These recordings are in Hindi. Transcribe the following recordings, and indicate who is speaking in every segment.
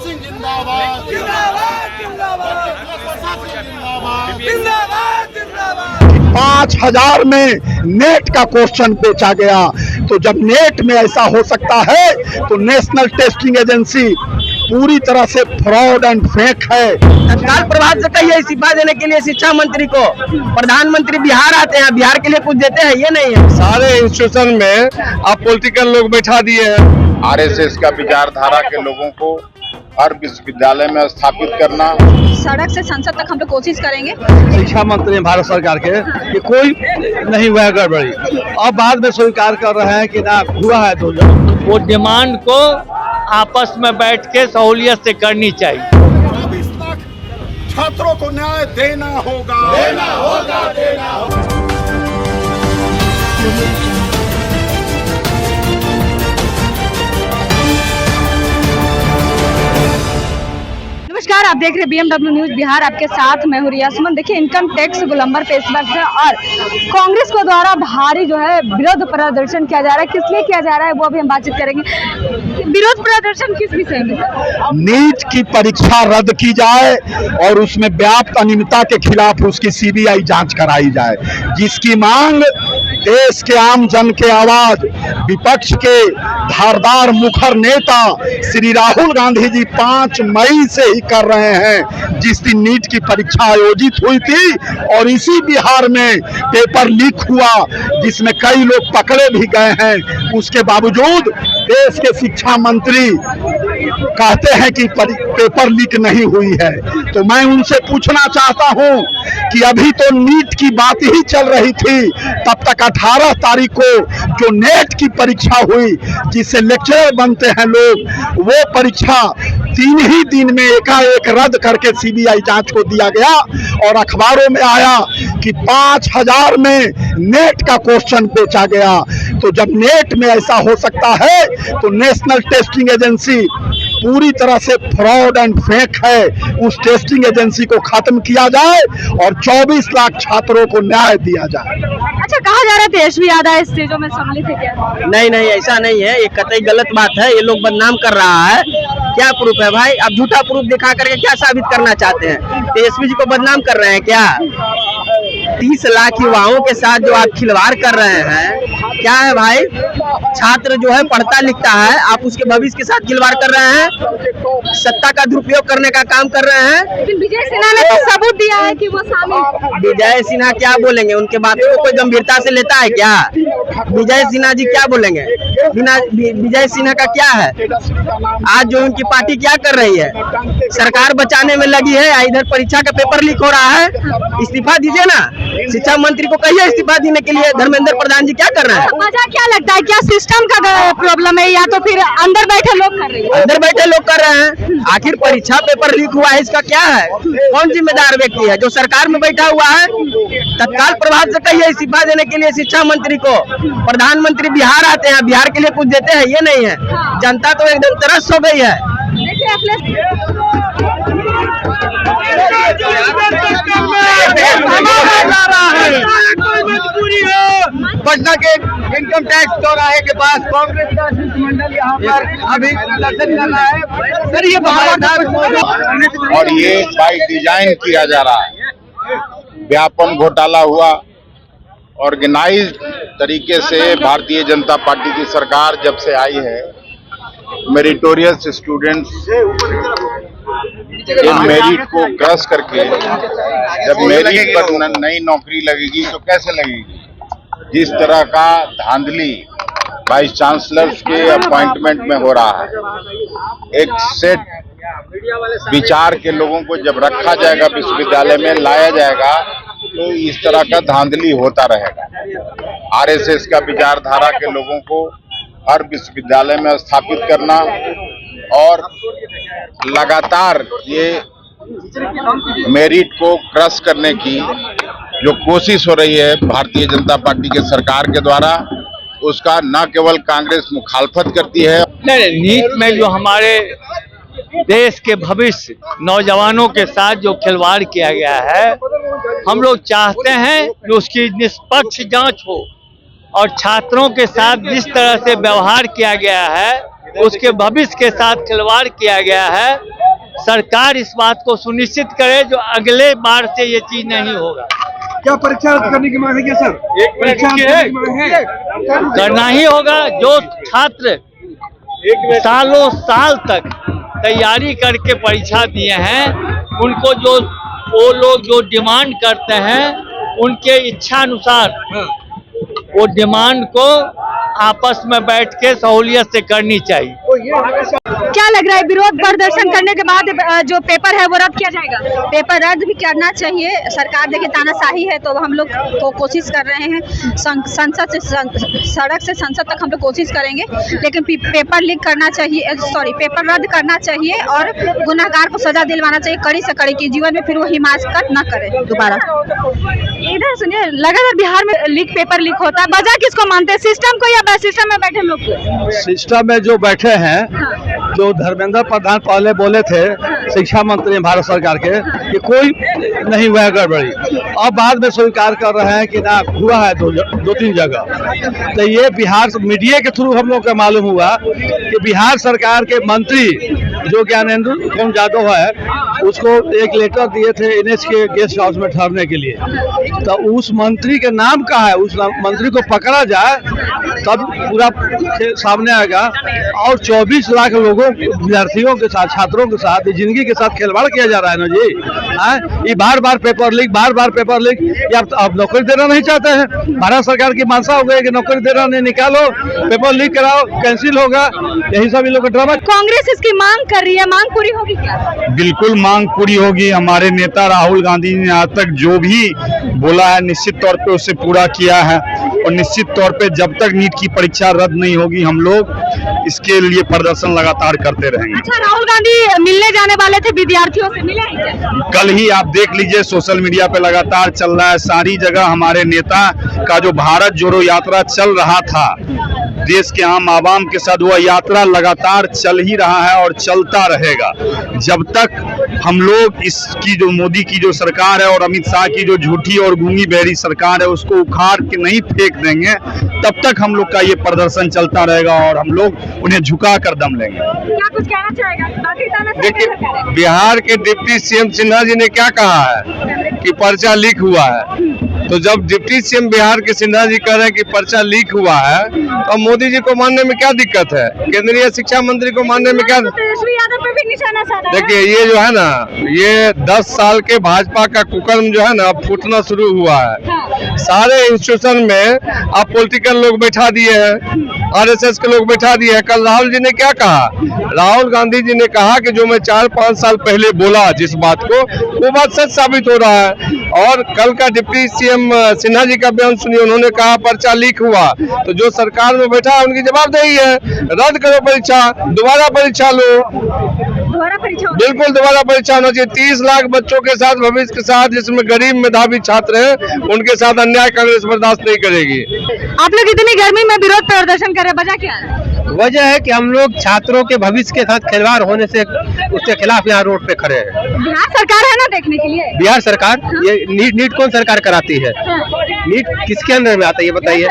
Speaker 1: सिंह जिंदाबाद जिंदाबाद जिंदाबाद जिंदाबाद जिंदाबाद।
Speaker 2: 5000 में नेट का क्वेश्चन बेचा गया। तो जब नेट में ऐसा हो सकता है तो नेशनल टेस्टिंग एजेंसी पूरी तरह से फ्रॉड एंड फेक है।
Speaker 3: तत्काल प्रभाव से कहिए इस्तीफा देने के लिए शिक्षा मंत्री को। प्रधानमंत्री बिहार आते हैं, बिहार के लिए कुछ देते हैं, ये नहीं है।
Speaker 4: सारे इंस्टीट्यूशन में आप पॉलिटिकल लोग बैठा दिए हैं।
Speaker 5: आरएसएस का विचारधारा के लोगों को हर विश्वविद्यालय में स्थापित करना।
Speaker 6: सड़क से संसद तक हम लोग कोशिश करेंगे।
Speaker 4: शिक्षा मंत्री भारत सरकार के कि कोई नहीं हुआ है गड़बड़ी, अब बाद में स्वीकार कर रहे हैं कि ना हुआ है। तो
Speaker 7: वो डिमांड को आपस में बैठ के सहूलियत से करनी चाहिए।
Speaker 1: 24 लाख छात्रों को न्याय देना होगा, देना होगा, देना होगा।
Speaker 6: नमस्कार, आप देख रहे हैं BMW न्यूज बिहार। आपके साथ मैं हूं रिया सुमन। देखिए, इनकम टैक्स गोलंबर पे इस वक्त है और कांग्रेस को द्वारा भारी जो है विरोध प्रदर्शन किया जा रहा है। किस लिए किया जा रहा है वो अभी हम बातचीत करेंगे। विरोध प्रदर्शन किस विषय में?
Speaker 2: नीट की परीक्षा रद्द की जाए और उसमें व्याप्त अनियमितता के खिलाफ उसकी सीबीआई जांच कराई जाए, जिसकी मांग देश के आम जन के आवाज विपक्ष के धारदार मुखर नेता श्री राहुल गांधी जी 5 मई से ही कर रहे हैं। जिस दिन नीट की परीक्षा आयोजित हुई थी और इसी बिहार में पेपर लीक हुआ जिसमें कई लोग पकड़े भी गए हैं, उसके बावजूद देश के शिक्षा मंत्री कहते हैं कि पेपर लीक नहीं हुई है। तो मैं उनसे पूछना चाहता हूं कि अभी तो नीट की बात ही चल रही थी, तब तक 18 तारीख को जो नेट की परीक्षा हुई जिससे लेक्चरर बनते हैं लोग, वो परीक्षा 3 ही दिन में एकाएक रद्द करके सीबीआई जांच को दिया गया और अखबारों में आया कि 5000 में नेट का क्वेश्चन बेचा गया। तो जब नेट में ऐसा हो सकता है तो नेशनल टेस्टिंग एजेंसी पूरी तरह से फ्रॉड एंड फेक है। उस टेस्टिंग एजेंसी को खत्म किया जाए और 24 लाख छात्रों को न्याय दिया जाए।
Speaker 6: अच्छा, कहा जा रहा है तेजस्वी यादव इस चीजों में सम्मिलित है क्या?
Speaker 3: नहीं, ऐसा नहीं है, ये कतई गलत बात है। ये लोग बदनाम कर रहा है। क्या प्रूफ है भाई? आप झूठा प्रूफ दिखा करके क्या साबित करना चाहते हैं? तेजस्वी जी को बदनाम कर रहे हैं क्या? 30 लाख युवाओं के साथ जो आप खिलवाड़ कर रहे हैं, क्या है भाई? छात्र जो है पढ़ता लिखता है, आप उसके भविष्य के साथ खिलवाड़ कर रहे हैं, सत्ता का दुरुपयोग करने का काम कर रहे हैं।
Speaker 6: लेकिन विजय सिन्हा ने तो सबूत दिया है कि वो शामिल।
Speaker 3: विजय सिन्हा क्या बोलेंगे? उनके बातों को कोई गंभीरता से लेता है क्या? विजय सिन्हा जी क्या बोलेंगे? विजय सिन्हा का क्या है? आज जो उनकी पार्टी क्या कर रही है? सरकार बचाने में लगी है, इधर परीक्षा का पेपर लीक हो रहा है। इस्तीफा दीजिए ना, शिक्षा मंत्री को कहिए इस्तीफा देने के लिए। धर्मेंद्र प्रधान जी क्या कर रहे हैं?
Speaker 6: वजह क्या लगता है? क्या सिस्टम का प्रॉब्लम है या तो फिर अंदर बैठे लोग कर रहे हैं?
Speaker 3: अंदर बैठे लोग कर रहे हैं। आखिर परीक्षा पेपर लीक हुआ है, इसका क्या है? कौन जिम्मेदार व्यक्ति है? जो सरकार में बैठा हुआ है। तत्काल प्रभाव से कहिए इस्तीफा देने के लिए शिक्षा मंत्री को। प्रधानमंत्री बिहार आते हैं, बिहार के लिए कुछ देते हैं, ये नहीं है। जनता तो एकदम तरस हो गई है।
Speaker 4: पटना के इनकम टैक्स चौराहे के पास कांग्रेस का शिष्टमंडल यहाँ पर अभी प्रदर्शन कर रहा है। सर, ये
Speaker 5: और ये बाई डिजाइन किया जा रहा है। व्यापम घोटाला हुआ, ऑर्गेनाइज्ड तरीके से भारतीय जनता पार्टी की सरकार जब से आई है, मेरिटोरियस स्टूडेंट्स के मेरिट को क्रश करके, जब मेरिट पर नई नौकरी लगेगी तो कैसे लगेगी, जिस तरह का धांधली वाइस चांसलर्स के अपॉइंटमेंट में हो रहा है। एक सेट विचार के लोगों को जब रखा जाएगा, विश्वविद्यालय में लाया जाएगा, तो इस तरह का धांधली होता रहेगा। आरएसएस का विचारधारा के लोगों को हर विश्वविद्यालय में स्थापित करना और लगातार ये मेरिट को क्रश करने की जो कोशिश हो रही है भारतीय जनता पार्टी के सरकार के द्वारा, उसका न केवल कांग्रेस मुखालफत करती है।
Speaker 7: नहीं, नीट में जो हमारे देश के भविष्य नौजवानों के साथ जो खिलवाड़ किया गया है, हम लोग चाहते हैं कि उसकी निष्पक्ष जांच हो और छात्रों के साथ जिस तरह से व्यवहार किया गया है उसके भविष्य के साथ खिलवाड़ किया गया है। सरकार इस बात को सुनिश्चित करे जो अगले बार से ये चीज नहीं होगा।
Speaker 4: क्या परीक्षा रद्द करने की मांग है क्या सर? परीक्षा रद्द करने की मांग है?
Speaker 7: करना ही होगा। जो छात्र सालों साल तक तैयारी करके परीक्षा दिए हैं, उनको जो वो लोग जो डिमांड करते हैं, उनके इच्छा अनुसार वो डिमांड को आपस में बैठ के सहूलियत से करनी चाहिए।
Speaker 6: क्या लग रहा है, विरोध प्रदर्शन करने के बाद जो पेपर है वो रद्द किया जाएगा? पेपर रद्द भी करना चाहिए। सरकार देखिए तानाशाही है, तो हम लोग तो कोशिश कर रहे हैं, संसद से सड़क से संसद तक हम लोग कोशिश करेंगे, लेकिन पेपर लीक करना चाहिए, पेपर रद्द करना चाहिए और गुनहगार को सजा दिलवाना चाहिए, कड़ी से कड़ी, की जीवन में फिर वो हिमाकत न करे दोबारा। इधर सुनिए, लगातार बिहार में पेपर लीक होता है, वजह किसको मानते हैं, सिस्टम को या सिस्टम में बैठे लोग को?
Speaker 2: सिस्टम में जो बैठे हैं, जो धर्मेंद्र प्रधान पहले बोले थे, शिक्षा मंत्री भारत सरकार के, कि कोई नहीं हुआ है गड़बड़ी, अब बाद में स्वीकार कर रहे हैं कि ना हुआ है दो तीन जगह। तो ये बिहार मीडिया के थ्रू हम लोग को मालूम हुआ कि बिहार सरकार के मंत्री जो ज्ञानेंद्र कुमार यादव है, उसको एक लेटर दिए थे NH के गेस्ट हाउस में ठहरने के लिए। तो उस मंत्री के नाम का है, उस मंत्री को पकड़ा जाए तब पूरा सामने आएगा। और 24 लाख लोगों, विद्यार्थियों के साथ, छात्रों के साथ, जिंदगी के साथ खिलवाड़ किया जा रहा है ना जी। ये बार बार पेपर लीक, ये आप नौकरी देना नहीं चाहते हैं? भारत सरकार की मंशा हो गई कि नौकरी देना नहीं, निकालो, पेपर लीक कराओ, कैंसिल होगा, यही सब इन लोग का ड्रामा।
Speaker 6: कांग्रेस इसकी मांग कर रही है, मांग पूरी होगी क्या?
Speaker 2: बिल्कुल मांग पूरी होगी। हमारे नेता राहुल गांधी ने आज तक जो भी बोला है, निश्चित तौर पे उसे पूरा किया है, और निश्चित तौर पे जब तक नीट की परीक्षा रद्द नहीं होगी, हम लोग इसके लिए प्रदर्शन लगातार करते रहेंगे।
Speaker 6: अच्छा, राहुल गांधी मिलने जाने वाले थे, विद्यार्थियों से मिले हैं क्या?
Speaker 2: कल ही आप देख लीजिए, सोशल मीडिया पे लगातार चल रहा है, सारी जगह हमारे नेता का जो भारत जोड़ो यात्रा चल रहा था, देश के आम आवाम के साथ वह यात्रा लगातार चल ही रहा है और चलता रहेगा। जब तक हम लोग इसकी जो मोदी की जो सरकार है और अमित शाह की जो झूठी और गूंगी बहरी सरकार है, उसको उखाड़ के नहीं फेंक देंगे, तब तक हम लोग का ये प्रदर्शन चलता रहेगा और हम लोग उन्हें झुका कर दम लेंगे।
Speaker 6: क्या कुछ कहना चाहेगा?
Speaker 2: देखिए, बिहार के डिप्टी CM सिन्हा जी ने क्या कहा है कि पर्चा लीक हुआ है, तो जब डिप्टी CM बिहार के सिन्हा जी कह रहे हैं कि पर्चा लीक हुआ है, तो मोदी जी को मानने में क्या दिक्कत है? केंद्रीय शिक्षा मंत्री को मानने में क्या?
Speaker 6: तेजस्वी यादव पे भी निशाना साधा है।
Speaker 2: देखिए, ये जो है ना, ये 10 साल के भाजपा का कुकर्म जो है ना, अब फूटना शुरू हुआ है। सारे इंस्टीट्यूशन में आप पॉलिटिकल लोग बैठा दिए हैं, RSS के लोग बैठा दिए हैं। कल राहुल जी ने क्या कहा? राहुल गांधी जी ने कहा कि जो मैं 4-5 साल पहले बोला जिस बात को, वो बात सच साबित हो रहा है। और कल का डिप्टी CM सिन्हा जी का बयान सुनिए, उन्होंने कहा पर्चा लीक हुआ, तो जो सरकार में बैठा है उनकी जवाबदेही है, रद्द करो परीक्षा, दोबारा परीक्षा लो। बिल्कुल दोबारा परीक्षा होना चाहिए। 30 लाख बच्चों के साथ, भविष्य के साथ, जिसमें गरीब मेधावी छात्र हैं, उनके साथ अन्याय कांग्रेस बर्दाश्त नहीं करेगी।
Speaker 6: आप लोग इतनी गर्मी में विरोध प्रदर्शन कर रहे, वजह क्या है?
Speaker 3: वजह है कि हम लोग छात्रों के भविष्य के साथ खिलवाड़ होने से उसके खिलाफ यहाँ रोड पे खड़े हैं।
Speaker 6: बिहार सरकार है ना देखने के लिए?
Speaker 3: बिहार सरकार? ये नीट कौन सरकार कराती है? नीट किसके अंदर में आता है ये बताइए?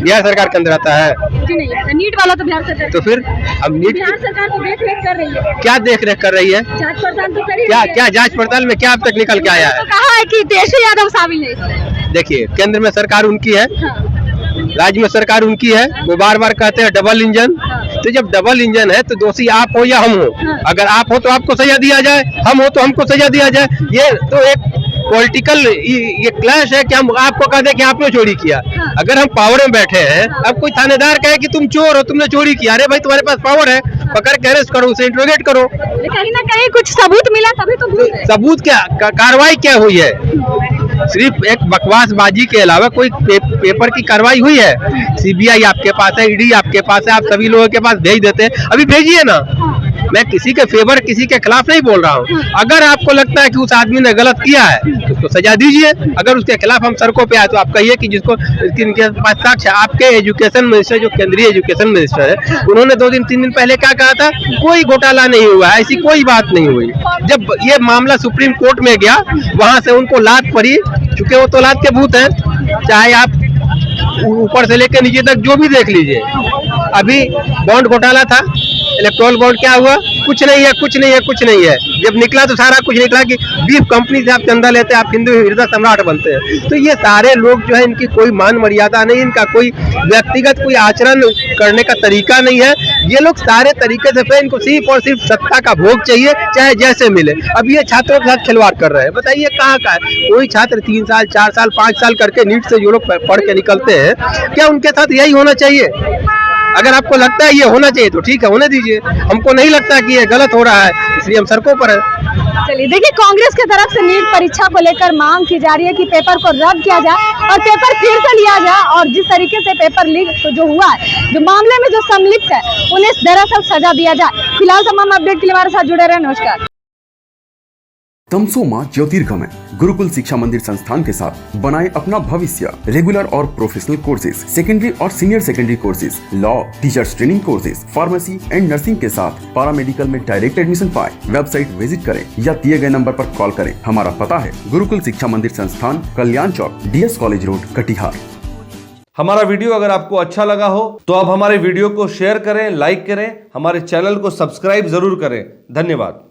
Speaker 3: बिहार सरकार के अंदर आता है
Speaker 6: जी? नहीं, नीट वाला तो बिहार सरकार।
Speaker 3: तो फिर अब नीट
Speaker 6: बिहार सरकार तो देख रेख कर रही है।
Speaker 3: क्या देख रेख कर रही है?
Speaker 6: जांच पड़ताल तो करी।
Speaker 3: क्या जांच पड़ताल में क्या अब तक निकल के आया है?
Speaker 6: तो कहा है कि तेजस्वी यादव शामिल है।
Speaker 3: देखिए, केंद्र में सरकार उनकी है, राज्य में सरकार उनकी है, वो बार बार कहते हैं डबल इंजन। तो जब डबल इंजन है तो दोषी आप हो या हम हो। अगर आप हो तो आपको सजा दिया जाए, हम हो तो हमको सजा दिया जाए। ये तो एक पॉलिटिकल ये क्लैश है कि हम आपको कह दें कि आपने चोरी किया। अगर हम पावर में बैठे हैं, अब कोई थानेदार कहे कि तुम चोर हो, तुमने चोरी किया, अरे भाई तुम्हारे पास पावर है, पकड़ के अरेस्ट करो, उसे इंट्रोगेट करो।
Speaker 6: कहीं ना कहीं कुछ सबूत मिला तभी तो
Speaker 3: सबूत क्या, कार्रवाई क्या हुई है? सिर्फ एक बकवासबाजी के अलावा कोई पेपर की कार्रवाई हुई है? CBI आपके पास है, ED आपके पास है, आप सभी लोगों के पास भेज देते हैं, अभी भेजिए ना। मैं किसी के फेवर, किसी के खिलाफ नहीं बोल रहा हूँ। अगर आपको लगता है कि उस आदमी ने गलत किया है तो उसको सजा दीजिए। अगर उसके खिलाफ हम सड़कों पे आए तो आप कहिए कि जिसको इनके पास साक्ष्य। आपके एजुकेशन मिनिस्टर, जो केंद्रीय एजुकेशन मिनिस्टर है, उन्होंने 2-3 दिन पहले क्या कहा था? कोई घोटाला नहीं हुआ, ऐसी कोई बात नहीं हुई। जब ये मामला सुप्रीम कोर्ट में गया, वहां से उनको लात पड़ी, चूंकि वो तो लात के भूत हैं, चाहे आप ऊपर से लेकर नीचे तक जो भी देख लीजिए।
Speaker 4: अभी बॉन्ड घोटाला था, इलेक्ट्रॉल बॉन्ड क्या हुआ? कुछ नहीं है, कुछ नहीं है, कुछ नहीं है। जब निकला तो सारा कुछ निकला कि 20 कंपनी से आप चंदा लेते हैं, आप हिंदू हृदय सम्राट बनते हैं। तो ये सारे लोग जो है, इनकी कोई मान मर्यादा नहीं, इनका कोई व्यक्तिगत कोई आचरण करने का तरीका नहीं है। ये लोग सारे तरीके से इनको सिर्फ और सिर्फ सत्ता का भोग चाहिए, चाहे जैसे मिले। अब ये छात्रों के साथ खिलवाड़ कर रहे हैं। बताइए कहाँ का है? कोई छात्र 3 साल 4 साल 5 साल करके नीट से जो लोग पढ़ के निकलते हैं, क्या उनके साथ यही होना चाहिए? अगर आपको लगता है ये होना चाहिए तो ठीक है, होने दीजिए। हमको नहीं लगता कि ये गलत हो रहा है, इसलिए हम सड़कों पर है।
Speaker 6: चलिए देखिए, कांग्रेस की तरफ से नीट परीक्षा को लेकर मांग की जा रही है कि पेपर को रद्द किया जाए और पेपर फिर से लिया जाए, और जिस तरीके से पेपर लीक जो हुआ है, जो मामले में जो संलिप्त है, उन्हें दरअसल सजा दिया जाए। फिलहाल तमाम अपडेट के लिए हमारे साथ जुड़े रहे। नमस्कार।
Speaker 8: तमसो मां ज्योतिर्गमय गुरुकुल शिक्षा मंदिर संस्थान के साथ बनाए अपना भविष्य। रेगुलर और प्रोफेशनल कोर्सेज, सेकेंडरी और senior secondary courses, law, teachers training courses, pharmacy and nursing के साथ पैरामेडिकल में डायरेक्ट एडमिशन पाए। वेबसाइट विजिट करें या दिए गए नंबर पर कॉल करें। हमारा पता है गुरुकुल शिक्षा मंदिर संस्थान, कल्याण चौक, DS कॉलेज रोड, कटिहार।
Speaker 9: हमारा वीडियो अगर आपको अच्छा लगा हो तो आप हमारे वीडियो को शेयर करें, लाइक करें, हमारे चैनल को सब्सक्राइब जरूर करें। धन्यवाद।